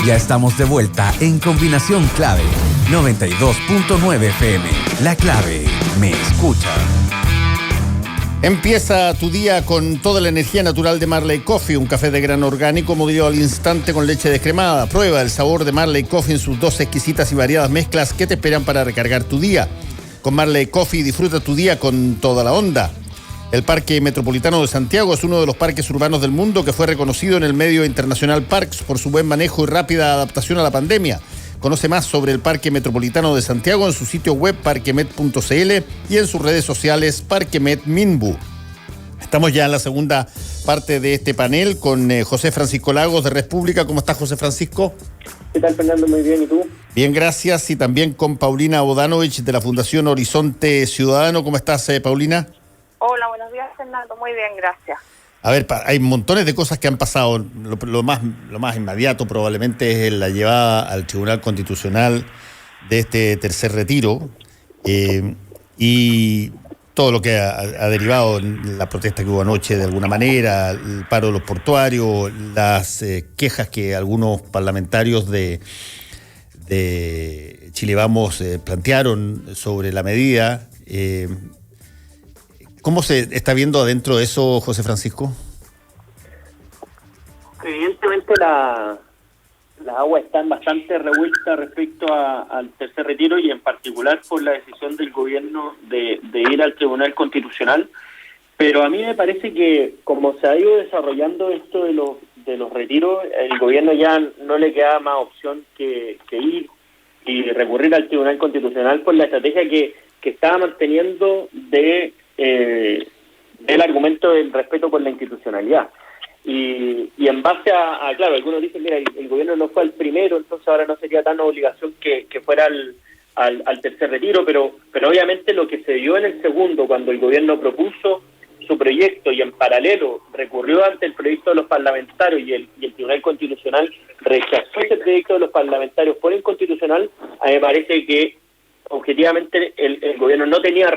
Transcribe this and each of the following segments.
Ya estamos de vuelta en Combinación Clave 92.9 FM. La Clave me escucha. Empieza tu día con toda la energía natural de Marley Coffee, un café de grano orgánico molido al instante con leche descremada. Prueba el sabor de Marley Coffee en sus 2 exquisitas y variadas mezclas que te esperan para recargar tu día. Con Marley Coffee disfruta tu día con toda la onda. El Parque Metropolitano de Santiago es uno de los parques urbanos del mundo que fue reconocido en el medio internacional Parks por su buen manejo y rápida adaptación a la pandemia. Conoce más sobre el Parque Metropolitano de Santiago en su sitio web parquemet.cl y en sus redes sociales Parquemet Minbu. Estamos ya en la segunda parte de este panel con José Francisco Lagos de Red Pública. ¿Cómo estás, José Francisco? ¿Qué tal, Fernando? Muy bien, ¿y tú? Bien, gracias. Y también con Paulina Bodanovich de la Fundación Horizonte Ciudadano. ¿Cómo estás, Paulina? Hola, buenos días, Fernando. Muy bien, gracias. A ver, hay montones de cosas que han pasado. Lo más inmediato probablemente es la llevada al Tribunal Constitucional de este tercer retiro y todo lo que ha derivado, la protesta que hubo anoche de alguna manera, el paro de los portuarios, las quejas que algunos parlamentarios de Chile Vamos plantearon sobre la medida. ¿Cómo se está viendo adentro de eso, José Francisco? Evidentemente las aguas están bastante revueltas respecto al tercer retiro y en particular por la decisión del gobierno de ir al Tribunal Constitucional. Pero a mí me parece que como se ha ido desarrollando esto de los retiros, el gobierno ya no le queda más opción que ir y recurrir al Tribunal Constitucional por la estrategia que estaba manteniendo del argumento del respeto por la institucionalidad. Y en base a claro, algunos dicen, mira, el gobierno no fue al primero, entonces ahora no sería tan obligación que fuera al tercer retiro, pero obviamente lo que se dio en el segundo, cuando el gobierno propuso su proyecto y en paralelo recurrió ante el proyecto de los parlamentarios y el Tribunal Constitucional rechazó ese proyecto de los parlamentarios por inconstitucional, a mí me parece que objetivamente el gobierno no tenía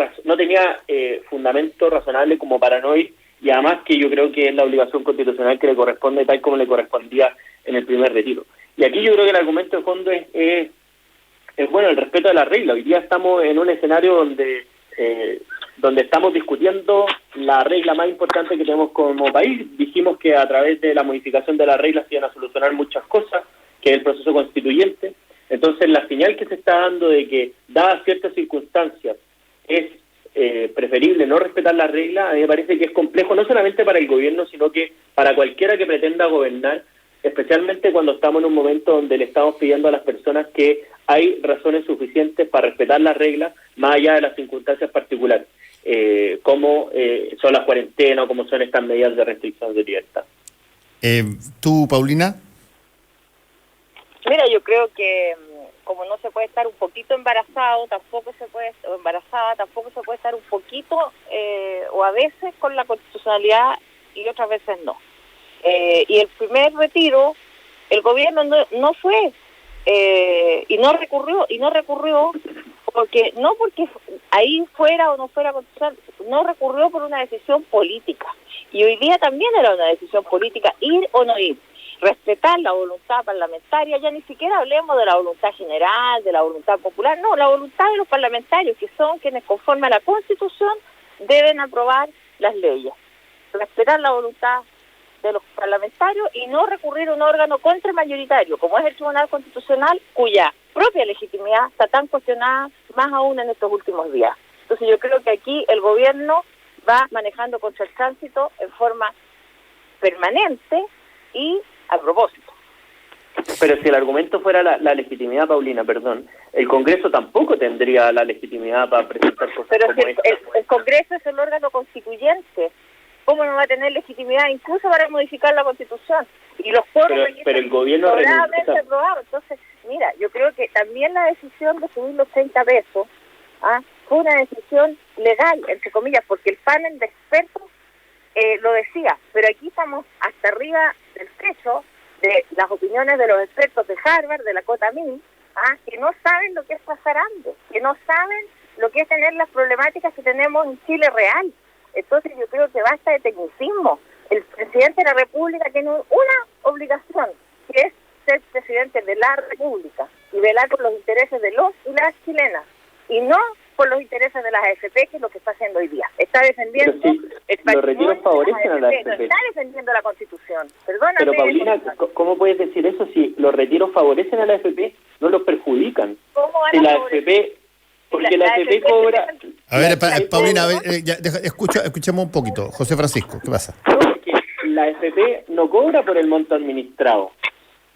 fundamento razonable como para no ir, y además que yo creo que es la obligación constitucional que le corresponde tal como le correspondía en el primer retiro. Y aquí yo creo que el argumento de fondo es bueno, el respeto de la regla. Hoy día estamos en un escenario donde estamos discutiendo la regla más importante que tenemos como país. Dijimos que a través de la modificación de la regla se iban a solucionar muchas cosas, que es el proceso constituyente. Entonces la señal que se está dando de que, dadas ciertas circunstancias, es preferible no respetar la regla, a mí me parece que es complejo, no solamente para el gobierno, sino que para cualquiera que pretenda gobernar, especialmente cuando estamos en un momento donde le estamos pidiendo a las personas que hay razones suficientes para respetar las reglas, más allá de las circunstancias particulares, como son las cuarentenas o como son estas medidas de restricción de libertad. ¿Tú, Paulina? Mira, yo creo que como no se puede estar un poquito embarazado, tampoco se puede estar un poquito o a veces con la constitucionalidad y otras veces no. Y el primer retiro, el gobierno no fue y no recurrió porque ahí fuera o no fuera constitucional, no recurrió por una decisión política. Y hoy día también era una decisión política ir o no ir. Respetar la voluntad parlamentaria, ya ni siquiera hablemos de la voluntad general, de la voluntad popular, no, la voluntad de los parlamentarios, que son quienes conforme a la Constitución deben aprobar las leyes. Respetar la voluntad de los parlamentarios y no recurrir a un órgano contramayoritario, como es el Tribunal Constitucional, cuya propia legitimidad está tan cuestionada, más aún en estos últimos días. Entonces yo creo que aquí el gobierno va manejando contra el tránsito en forma permanente y a propósito. Pero si el argumento fuera la legitimidad, Paulina, perdón, el Congreso tampoco tendría la legitimidad para presentar cosas. Pero como si el Congreso es el órgano constituyente, ¿cómo no va a tener legitimidad incluso para modificar la Constitución? Y los foros pero el gobierno aprobado. Entonces, mira, yo creo que también la decisión de subir los 30 pesos fue una decisión legal, entre comillas, porque el panel de expertos lo decía, pero aquí estamos hasta arriba del techo de las opiniones de los expertos de Harvard, de la Cota Mil, que no saben lo que es pasar hambre, que no saben lo que es tener las problemáticas que tenemos en Chile real. Entonces yo creo que basta de tecnicismo. El presidente de la República tiene una obligación, que es ser presidente de la República y velar por los intereses de los y las chilenas, y no por los intereses de las AFP, que es lo que está haciendo hoy día. Está defendiendo los retiros favorecen a las AFP. No está defendiendo la Constitución. Perdóname. Pero Paulina, ¿cómo puedes decir eso si los retiros favorecen a la AFP, no los perjudican? ¿Cómo van si a la favorecer? AFP, porque la AFP cobra... A ver, Paulina, escuchemos un poquito. José Francisco, ¿qué pasa? Porque la AFP no cobra por el monto administrado.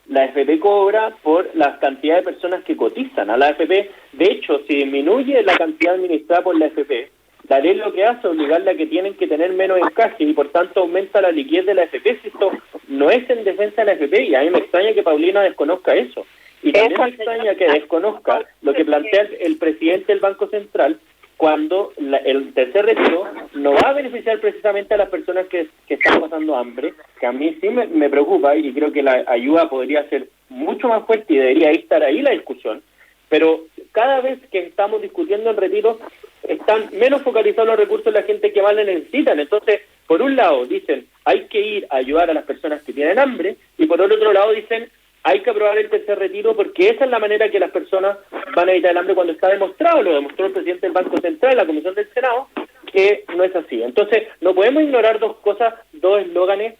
La AFP cobra por la cantidad de personas que cotizan a la AFP. De hecho, si disminuye la cantidad administrada por la AFP, la ley lo que hace es obligarla a que tienen que tener menos encaje y por tanto aumenta la liquidez de la AFP. Si esto no es en defensa de la AFP, y a mí me extraña que Paulina desconozca eso. Y también me extraña que desconozca lo que plantea el presidente del Banco Central, cuando el tercer retiro no va a beneficiar precisamente a las personas que están pasando hambre, que a mí sí me preocupa y creo que la ayuda podría ser mucho más fuerte y debería estar ahí la discusión, pero cada vez que estamos discutiendo el retiro están menos focalizados los recursos de la gente que más le necesitan. Entonces, por un lado dicen hay que ir a ayudar a las personas que tienen hambre y por el otro lado dicen hay que aprobar el tercer retiro porque esa es la manera que las personas van a evitar el hambre cuando está demostrado, lo demostró el presidente del Banco Central, la Comisión del Senado, que no es así. Entonces, no podemos ignorar dos cosas, dos eslóganes,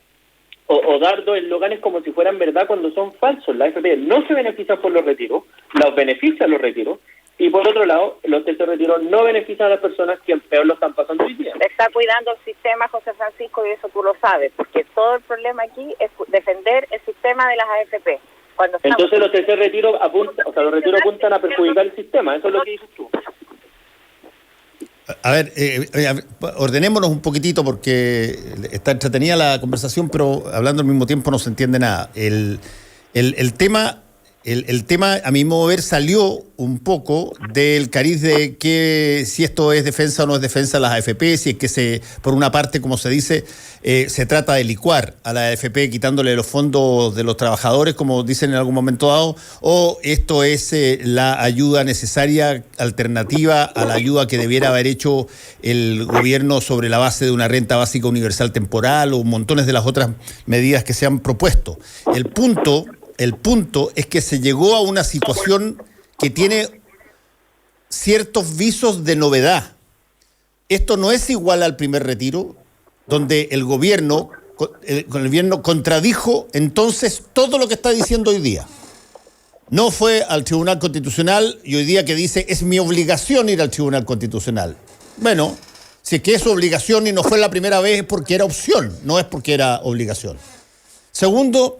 o dar dos eslóganes como si fueran verdad cuando son falsos. La AFP no se beneficia por los retiros, los beneficia los retiros, y por otro lado, los tercer retiros no benefician a las personas que peor lo están pasando hoy día. Está cuidando el sistema, José Francisco, y eso tú lo sabes, porque todo el problema aquí es defender el sistema de las AFP. Entonces los tercer retiros apuntan a perjudicar el sistema, eso es lo que dices tú. A ver, ordenémonos un poquitito porque está entretenida la conversación, pero hablando al mismo tiempo no se entiende nada. El tema, a mi modo de ver, salió un poco del cariz de que si esto es defensa o no es defensa de las AFP, si es que por una parte, como se dice, se trata de licuar a la AFP quitándole los fondos de los trabajadores, como dicen en algún momento dado, o esto es la ayuda necesaria, alternativa a la ayuda que debiera haber hecho el gobierno sobre la base de una renta básica universal temporal o montones de las otras medidas que se han propuesto. El punto es que se llegó a una situación que tiene ciertos visos de novedad. Esto no es igual al primer retiro, donde el gobierno contradijo entonces todo lo que está diciendo hoy día. No fue al Tribunal Constitucional y hoy día que dice es mi obligación ir al Tribunal Constitucional. Bueno, si es que es su obligación y no fue la primera vez es porque era opción, no es porque era obligación. Segundo,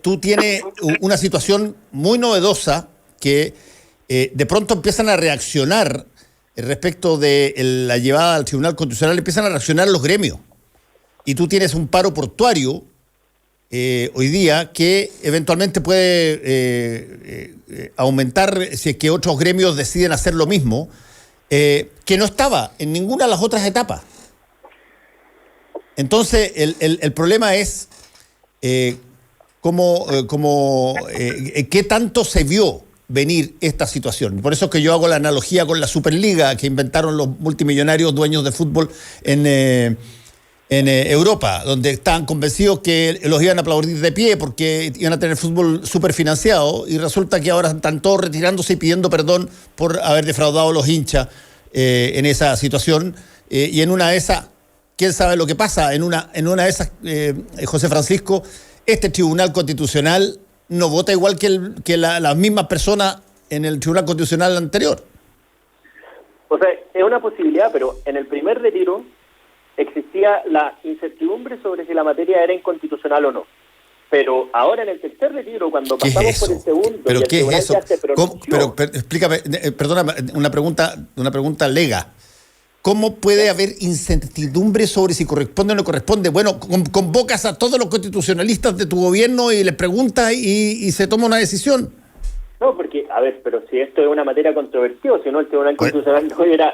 tú tienes una situación muy novedosa que de pronto empiezan a reaccionar respecto de la llevada al Tribunal Constitucional, empiezan a reaccionar los gremios. Y tú tienes un paro portuario hoy día que eventualmente puede aumentar si es que otros gremios deciden hacer lo mismo, que no estaba en ninguna de las otras etapas. Entonces, el problema es qué tanto se vio venir esta situación. Por eso es que yo hago la analogía con la Superliga que inventaron los multimillonarios dueños de fútbol en Europa, donde estaban convencidos que los iban a aplaudir de pie porque iban a tener fútbol súper financiado y resulta que ahora están todos retirándose y pidiendo perdón por haber defraudado a los hinchas en esa situación. Y en una de esas, ¿quién sabe lo que pasa? En una de esas, José Francisco, este Tribunal Constitucional no vota igual que las mismas personas en el Tribunal Constitucional anterior. O sea, es una posibilidad, pero en el primer retiro existía la incertidumbre sobre si la materia era inconstitucional o no. Pero ahora en el tercer retiro, cuando pasamos por el segundo... ¿Pero qué es eso? Pero explícame, perdóname, una pregunta lega. ¿Cómo puede haber incertidumbre sobre si corresponde o no corresponde? Bueno, convocas a todos los constitucionalistas de tu gobierno y les preguntas y se toma una decisión. No, porque, a ver, pero si esto es una materia controversiva, si no el Tribunal Constitucional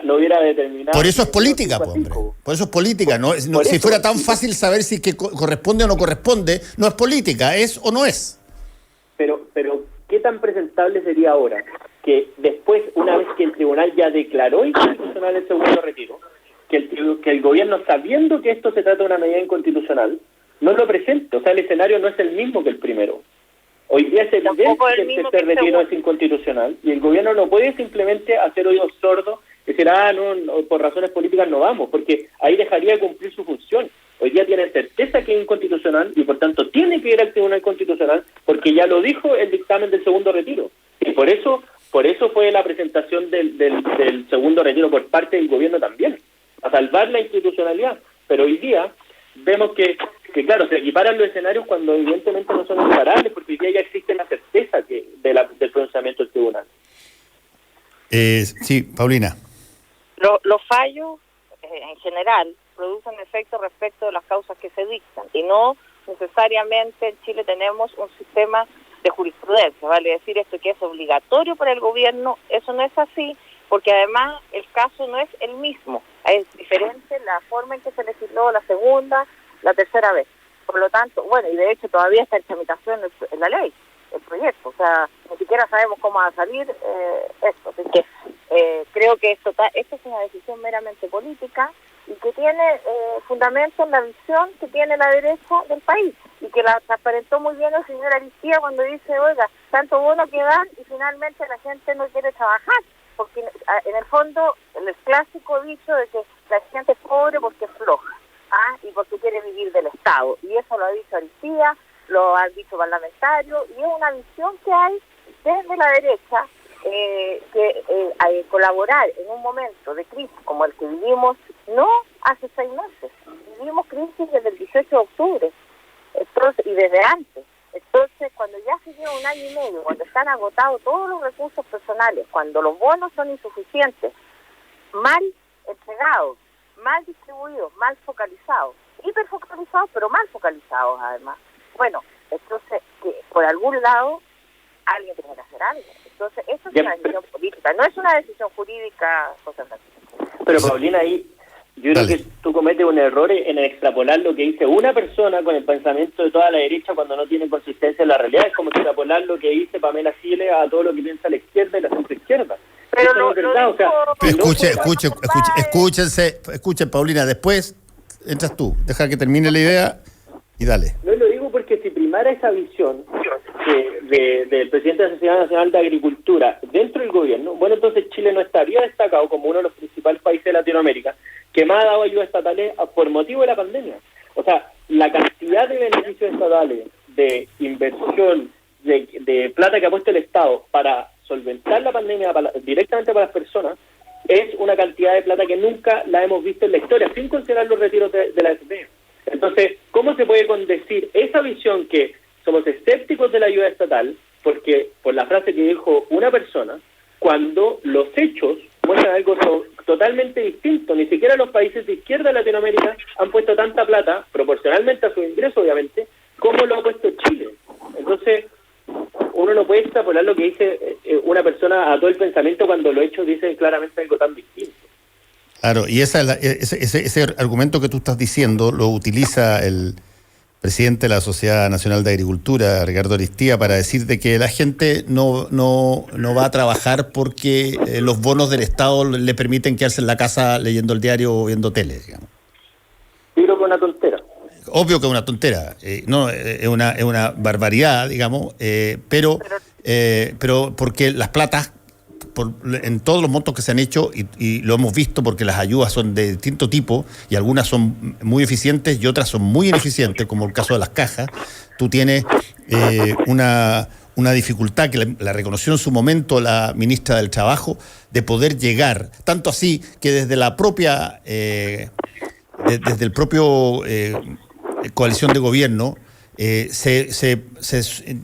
no hubiera determinado... Por eso es política, hombre. Por eso es política. Si fuera tan fácil saber si que corresponde o no corresponde, no es política, es o no es. Pero ¿qué tan presentable sería ahora que después, una vez que el tribunal ya declaró inconstitucional el segundo retiro, que el gobierno, sabiendo que esto se trata de una medida inconstitucional, no lo presente? O sea, el escenario no es el mismo que el primero. Hoy día es evidente Tampoco es que el el mismo tercer que el retiro segundo. es inconstitucional y el gobierno no puede simplemente hacer oídos sordos y decir, no, por razones políticas no vamos, porque ahí dejaría de cumplir su función. Hoy día tiene certeza que es inconstitucional y por tanto tiene que ir al Tribunal Constitucional porque ya lo dijo el dictamen del segundo retiro. Y por eso fue la presentación del segundo retiro por parte del gobierno también, a salvar la institucionalidad. Pero hoy día vemos que claro, se equiparan los escenarios cuando evidentemente no son equiparables, porque hoy día ya existe la certeza del pronunciamiento del tribunal. Sí, Paulina. Los fallos, en general, producen efectos respecto de las causas que se dictan, y no necesariamente en Chile tenemos un sistema de jurisprudencia, vale decir esto que es obligatorio para el gobierno, eso no es así, porque además el caso no es el mismo, es diferente la forma en que se legisló la segunda, la tercera vez. Por lo tanto, bueno, y de hecho todavía está en tramitación en la ley, el proyecto, o sea, ni siquiera sabemos cómo va a salir esto, así que creo que esta es una decisión meramente política y que tiene fundamento en la visión que tiene la derecha del país y que la transparentó muy bien el señor Aristía cuando dice, oiga, tanto bono que dan y finalmente la gente no quiere trabajar, porque en el fondo el clásico dicho de que la gente es pobre porque es floja y porque quiere vivir del Estado, y eso lo ha dicho Aristía, lo han dicho parlamentarios, y es una visión que hay desde la derecha colaborar en un momento de crisis como el que vivimos, no hace 6 meses, vivimos crisis desde el 18 de octubre, entonces, y desde antes. Entonces, cuando ya se lleva 1 año y medio, cuando están agotados todos los recursos personales, cuando los bonos son insuficientes, mal entregados, mal distribuidos, mal focalizados, hiperfocalizados, pero mal focalizados además. Bueno, entonces, que por algún lado alguien tiene que hacer algo. Entonces, eso es una decisión política, no es una decisión jurídica, José Francisco. Pero Paulina, ahí yo creo que tú cometes un error en extrapolar lo que dice una persona con el pensamiento de toda la derecha cuando no tiene consistencia en la realidad. Es como extrapolar lo que dice Pamela Giles a todo lo que piensa la izquierda y la centroizquierda. Pero eso no es verdad, o sea, Escuchen, Paulina, después entras tú, deja que termine la idea y dale. No lo digo porque si primara esa visión del presidente de la Sociedad Nacional de Agricultura dentro del gobierno, bueno, entonces Chile no estaría destacado como uno de los principales países de Latinoamérica que más ha dado ayudas estatales por motivo de la pandemia. O sea, la cantidad de beneficios estatales, de inversión, de plata que ha puesto el Estado para solventar la pandemia directamente para las personas, es una cantidad de plata que nunca la hemos visto en la historia, sin considerar los retiros de la AFP. Entonces, ¿cómo se puede condecir esa visión que somos escépticos de la ayuda estatal, porque por la frase que dijo una persona, cuando los hechos muestran algo totalmente distinto? Ni siquiera los países de izquierda de Latinoamérica han puesto tanta plata, proporcionalmente a su ingreso, obviamente, como lo ha puesto Chile. Entonces, uno no puede extrapolar lo que dice una persona a todo el pensamiento cuando los hechos dicen claramente algo tan distinto. Claro, y ese argumento que tú estás diciendo lo utiliza el presidente de la Sociedad Nacional de Agricultura, Ricardo Aristía, para decir de que la gente no va a trabajar porque los bonos del Estado le permiten quedarse en la casa leyendo el diario o viendo tele, digamos. Yo creo que es una tontera. Obvio que es una tontera, no es una barbaridad, digamos, pero porque las platas, en todos los montos que se han hecho, y lo hemos visto porque las ayudas son de distinto tipo y algunas son muy eficientes y otras son muy ineficientes, como el caso de las cajas. Tú tienes una dificultad que la reconoció en su momento la ministra del Trabajo, de poder llegar, tanto así que desde la propia desde el propio coalición de gobierno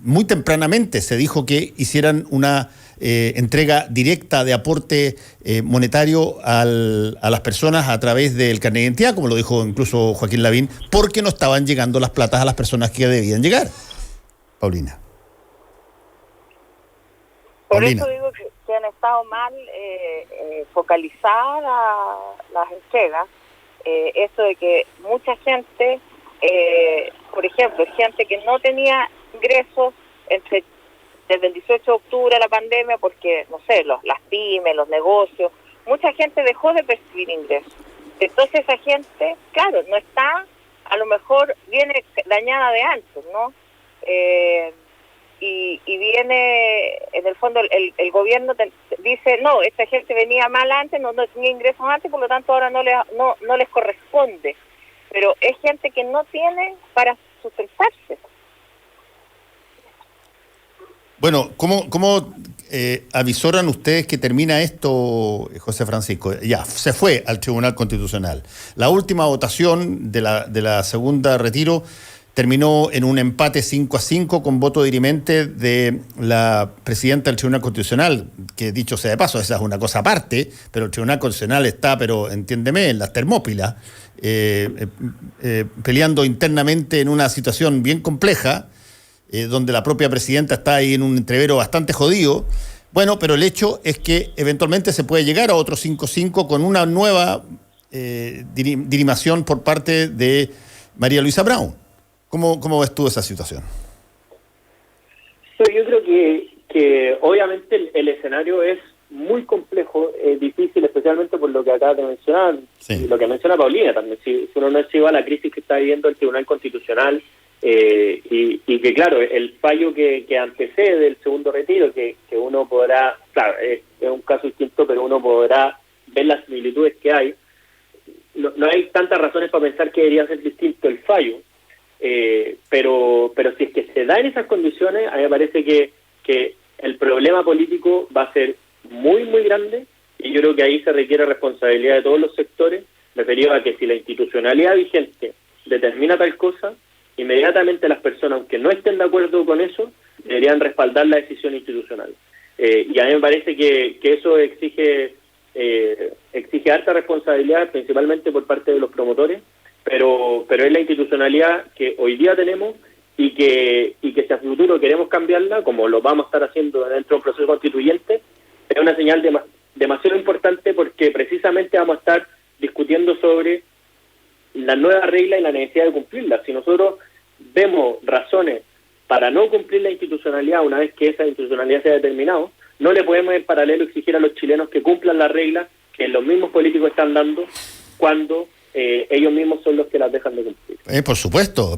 muy tempranamente se dijo que hicieran una entrega directa de aporte monetario a las personas a través del carnet de identidad, como lo dijo incluso Joaquín Lavín, porque no estaban llegando las platas a las personas que debían llegar. Paulina. Por eso digo que han estado mal focalizadas las entregas. Eso de que mucha gente, por ejemplo, gente que no tenía ingresos desde el 18 de octubre a la pandemia, porque, no sé, las pymes, los negocios, mucha gente dejó de percibir ingresos. Entonces esa gente, claro, no está, a lo mejor viene dañada de antes, ¿no? y viene, en el fondo, el gobierno dice, no, esta gente venía mal antes, no tenía ingresos antes, por lo tanto ahora no les corresponde. Pero es gente que no tiene para sustentarse. Bueno, ¿cómo avisoran ustedes que termina esto, José Francisco? Ya, se fue al Tribunal Constitucional. La última votación de la segunda retiro terminó en un empate 5-5 con voto dirimente de la presidenta del Tribunal Constitucional, que dicho sea de paso, esa es una cosa aparte, pero el Tribunal Constitucional está, pero entiéndeme, en las Termópilas, peleando internamente en una situación bien compleja, donde la propia presidenta está ahí en un entrevero bastante jodido. Bueno, pero el hecho es que eventualmente se puede llegar a otro 5-5 con una nueva dirimación por parte de María Luisa Brown. ¿Cómo ves tú esa situación? Yo creo que obviamente el escenario es muy complejo, difícil, especialmente por lo que acabas de mencionar, sí, y lo que menciona Paulina también. Si uno no se lleva a la crisis que está viviendo el Tribunal Constitucional, y que claro, el fallo que antecede el segundo retiro, que uno podrá, claro, es un caso distinto, pero uno podrá ver las similitudes que hay. No hay tantas razones para pensar que debería ser distinto el fallo, pero si es que se da en esas condiciones, a mí me parece que el problema político va a ser muy, muy grande, y yo creo que ahí se requiere responsabilidad de todos los sectores, referido a que si la institucionalidad vigente determina tal cosa, inmediatamente las personas, aunque no estén de acuerdo con eso, deberían respaldar la decisión institucional. Y a mí me parece que eso exige harta responsabilidad, principalmente por parte de los promotores, pero es la institucionalidad que hoy día tenemos, y que si a futuro queremos cambiarla, como lo vamos a estar haciendo dentro de un proceso constituyente, es una señal demasiado importante, porque precisamente vamos a estar discutiendo sobre la nueva regla y la necesidad de cumplirla. Si nosotros vemos razones para no cumplir la institucionalidad una vez que esa institucionalidad se ha determinado, no le podemos en paralelo exigir a los chilenos que cumplan las reglas que los mismos políticos están dando cuando ellos mismos son los que las dejan de cumplir. Por supuesto,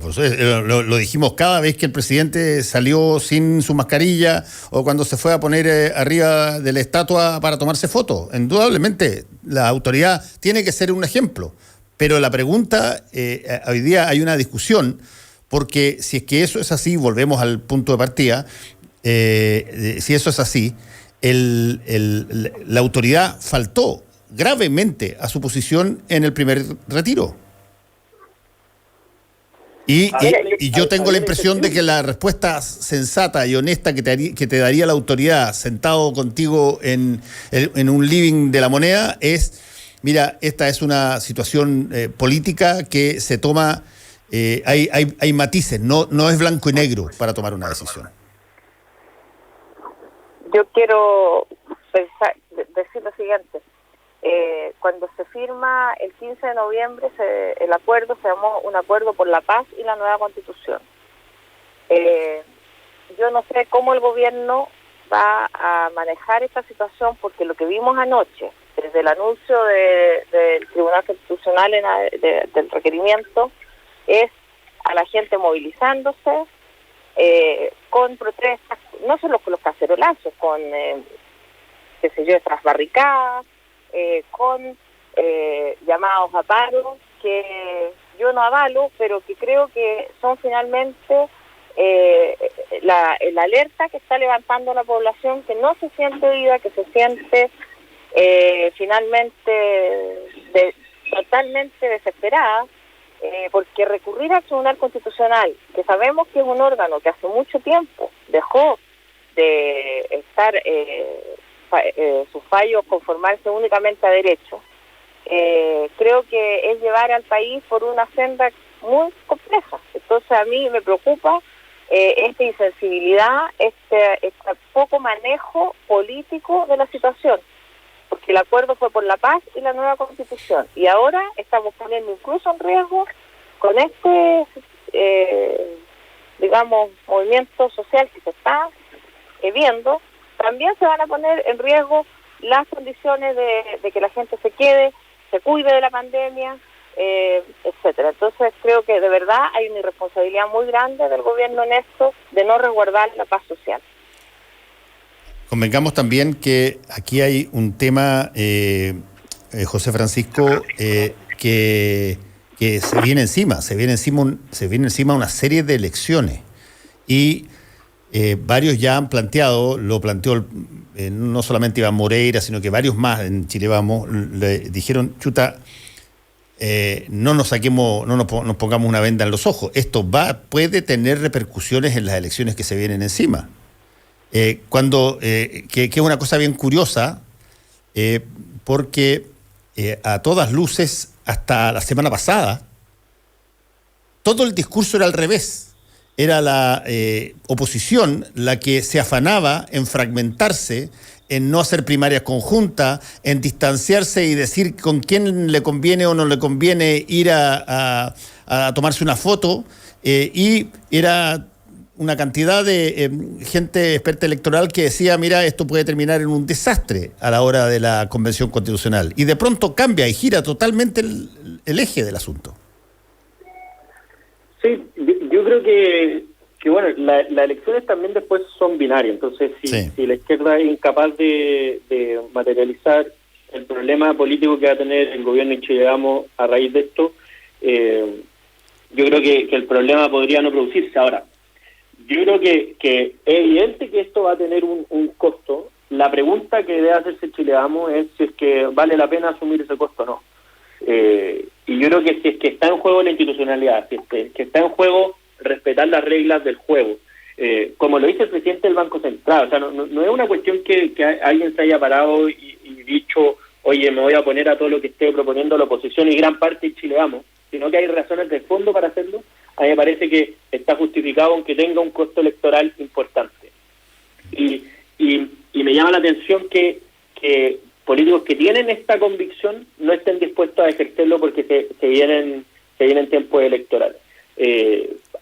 lo dijimos cada vez que el presidente salió sin su mascarilla, o cuando se fue a poner arriba de la estatua para tomarse fotos. Indudablemente, la autoridad tiene que ser un ejemplo. Pero la pregunta, hoy día hay una discusión, porque si es que eso es así, volvemos al punto de partida, si eso es así, la autoridad faltó gravemente a su posición en el primer retiro. Y yo tengo la impresión de que la respuesta sensata y honesta que te daría la autoridad sentado contigo en un living de La Moneda es: mira, esta es una situación política que se toma, hay matices, no es blanco y negro para tomar una decisión. Yo quiero decir lo siguiente. Cuando se firma el 15 de noviembre, el acuerdo se llamó un acuerdo por la paz y la nueva constitución. Yo no sé cómo el gobierno va a manejar esta situación, porque lo que vimos anoche, desde el anuncio del Tribunal Constitucional del requerimiento, es a la gente movilizándose con protestas, no solo con los cacerolazos, con estas barricadas, con llamados a paro, que yo no avalo, pero que creo que son finalmente la alerta que está levantando la población, que no se siente oída, que se siente finalmente totalmente desesperada, porque recurrir al Tribunal Constitucional, que sabemos que es un órgano que hace mucho tiempo dejó de estar sus fallos conformarse únicamente a derecho, creo que es llevar al país por una senda muy compleja. Entonces a mí me preocupa esta insensibilidad, este poco manejo político de la situación, porque el acuerdo fue por la paz y la nueva constitución, y ahora estamos poniendo incluso en riesgo con movimiento social que se está viendo. También se van a poner en riesgo las condiciones de que la gente se quede, se cuide de la pandemia, etcétera. Entonces creo que de verdad hay una irresponsabilidad muy grande del gobierno en esto de no resguardar la paz social. Convengamos también que aquí hay un tema, José Francisco, que se viene encima una serie de elecciones y varios ya han planteado, lo planteó no solamente Iván Moreira, sino que varios más en Chile Vamos, le dijeron, chuta, no nos pongamos una venda en los ojos. Esto puede tener repercusiones en las elecciones que se vienen encima. Que es una cosa bien curiosa, porque a todas luces, hasta la semana pasada, todo el discurso era al revés. Era la oposición la que se afanaba en fragmentarse, en no hacer primarias conjuntas, en distanciarse y decir con quién le conviene o no le conviene ir a tomarse una foto, y era una cantidad de gente experta electoral que decía, mira, esto puede terminar en un desastre a la hora de la Convención Constitucional. Y de pronto cambia y gira totalmente el eje del asunto. Sí, yo creo que bueno, las elecciones también después son binarias. Entonces, si la izquierda es incapaz de materializar el problema político que va a tener el gobierno en Chile Vamos a raíz de esto, yo creo que el problema podría no producirse. Ahora, yo creo que es evidente que esto va a tener un costo. La pregunta que debe hacerse Chile Vamos es si es que vale la pena asumir ese costo o no. Y yo creo que si es que está en juego la institucionalidad, si es que está en juego respetar las reglas del juego, como lo dice el presidente del Banco Central, o sea, no es una cuestión que alguien se haya parado y dicho, oye, me voy a oponer a todo lo que esté proponiendo la oposición y gran parte de Chile Vamos, sino que hay razones de fondo para hacerlo. A mí me parece que está justificado aunque tenga un costo electoral importante. Y me llama la atención que políticos que tienen esta convicción no estén dispuestos a ejercerlo porque se vienen tiempos electorales.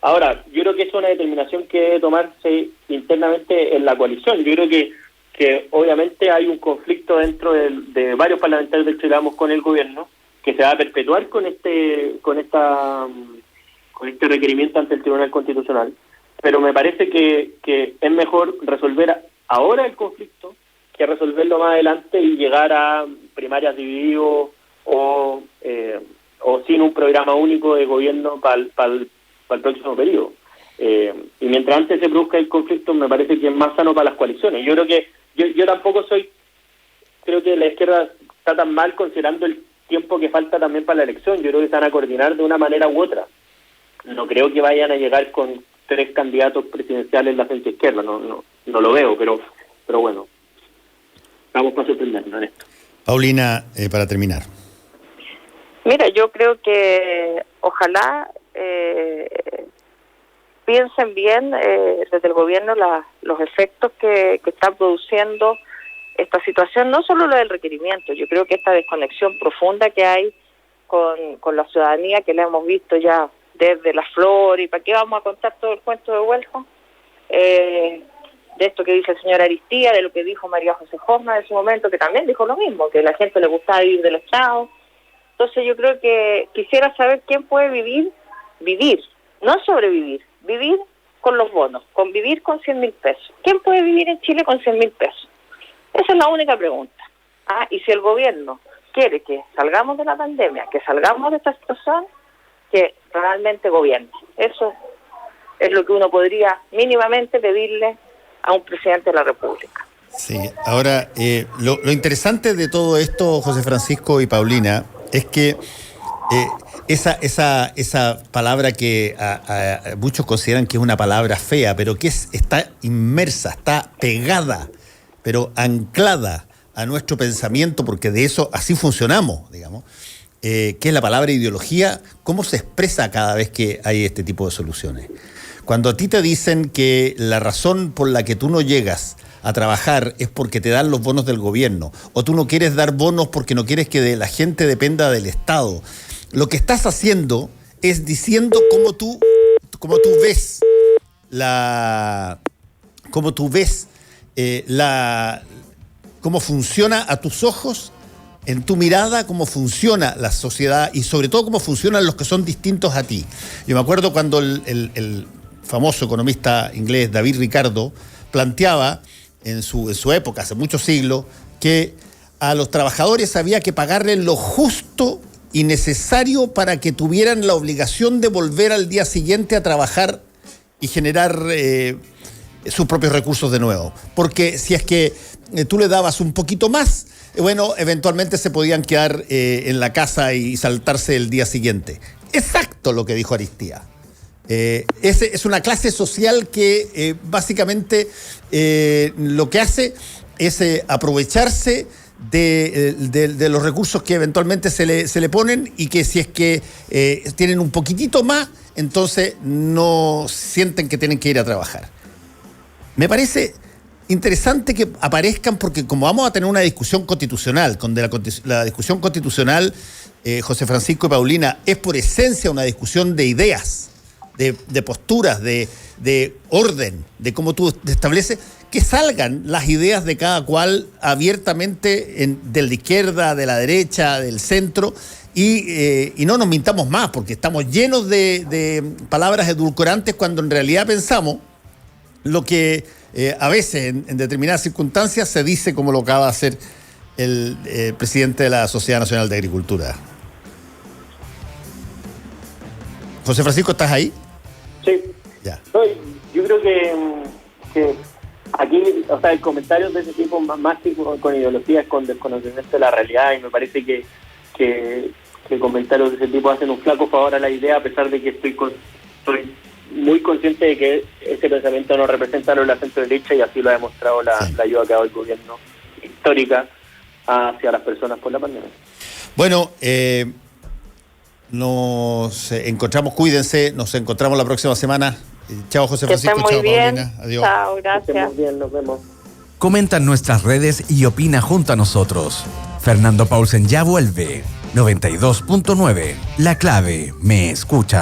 Ahora, yo creo que es una determinación que debe tomarse internamente en la coalición. Yo creo que obviamente hay un conflicto dentro de varios parlamentarios del Chile Vamos con el gobierno que se va a perpetuar con este requerimiento ante el Tribunal Constitucional, pero me parece que es mejor resolver ahora el conflicto que resolverlo más adelante y llegar a primarias divididos o sin un programa único de gobierno para el próximo periodo. Y mientras antes se produzca el conflicto, me parece que es más sano para las coaliciones. Yo creo que yo tampoco creo que la izquierda está tan mal considerando el tiempo que falta también para la elección. Yo creo que se van a coordinar de una manera u otra. No creo que vayan a llegar con 3 candidatos presidenciales en la frente izquierda, no lo veo, pero bueno, vamos para sorprendernos en esto. Paulina, para terminar. Mira, yo creo que ojalá piensen bien desde el gobierno los efectos que está produciendo esta situación, no solo lo del requerimiento. Yo creo que esta desconexión profunda que hay con la ciudadanía, que la hemos visto ya desde la flor, y para qué vamos a contar todo el cuento de vuelta, de esto que dice el señor Aristía, de lo que dijo María José Hoffman en su momento, que también dijo lo mismo, que a la gente le gustaba vivir del Estado. Entonces yo creo que quisiera saber quién puede vivir, no sobrevivir, vivir con los bonos, vivir con 100.000 pesos. ¿Quién puede vivir en Chile con 100.000 pesos? Esa es la única pregunta. Y si el gobierno quiere que salgamos de la pandemia, que salgamos de esta situación, que realmente gobierne. Eso es lo que uno podría mínimamente pedirle a un presidente de la República. Sí, ahora, lo interesante de todo esto, José Francisco y Paulina, es que esa palabra que muchos consideran que es una palabra fea, pero que está inmersa, está pegada, pero anclada a nuestro pensamiento, porque de eso así funcionamos, digamos, que es la palabra ideología. ¿Cómo se expresa cada vez que hay este tipo de soluciones? Cuando a ti te dicen que la razón por la que tú no llegas a trabajar es porque te dan los bonos del gobierno, o tú no quieres dar bonos porque no quieres que la gente dependa del Estado, lo que estás haciendo es diciendo cómo tú ves cómo funciona a tus ojos en tu mirada cómo funciona la sociedad y sobre todo cómo funcionan los que son distintos a ti. Yo me acuerdo cuando el famoso economista inglés David Ricardo planteaba en su época, hace muchos siglos, que a los trabajadores había que pagarles lo justo y necesario para que tuvieran la obligación de volver al día siguiente a trabajar y generar sus propios recursos de nuevo. Porque si es que tú le dabas un poquito más, bueno, eventualmente se podían quedar en la casa y saltarse el día siguiente. Exacto lo que dijo Aristía. Es una clase social que básicamente lo que hace es aprovecharse de los recursos que eventualmente se le ponen y que si es que tienen un poquitito más, entonces no sienten que tienen que ir a trabajar. Me parece interesante que aparezcan porque como vamos a tener una discusión constitucional, donde la discusión constitucional, José Francisco y Paulina, es por esencia una discusión de ideas, de posturas, de orden, de cómo tú estableces, que salgan las ideas de cada cual abiertamente de la izquierda, de la derecha, del centro, y no nos mintamos más, porque estamos llenos de palabras edulcorantes cuando en realidad pensamos lo que a veces en determinadas circunstancias se dice como lo acaba de hacer el presidente de la Sociedad Nacional de Agricultura. José Francisco, ¿estás ahí? Sí. Ya. No, yo creo que aquí, o sea, hay comentarios de ese tipo, más que con ideologías, con desconocimiento de la realidad, y me parece que comentarios de ese tipo hacen un flaco favor a la idea, a pesar de que estoy muy consciente de que ese pensamiento no representa la centro derecha, y así lo ha demostrado la ayuda que ha dado el gobierno histórica hacia las personas por la pandemia. Bueno, nos encontramos, cuídense, nos encontramos la próxima semana. Chao, José Francisco. Que estén muy bien. Paulina. Adiós. Chao, gracias. Que estén muy bien, nos vemos. Comenta en nuestras redes y opina junto a nosotros. Fernando Paulsen ya vuelve. 92.9. La clave me escucha.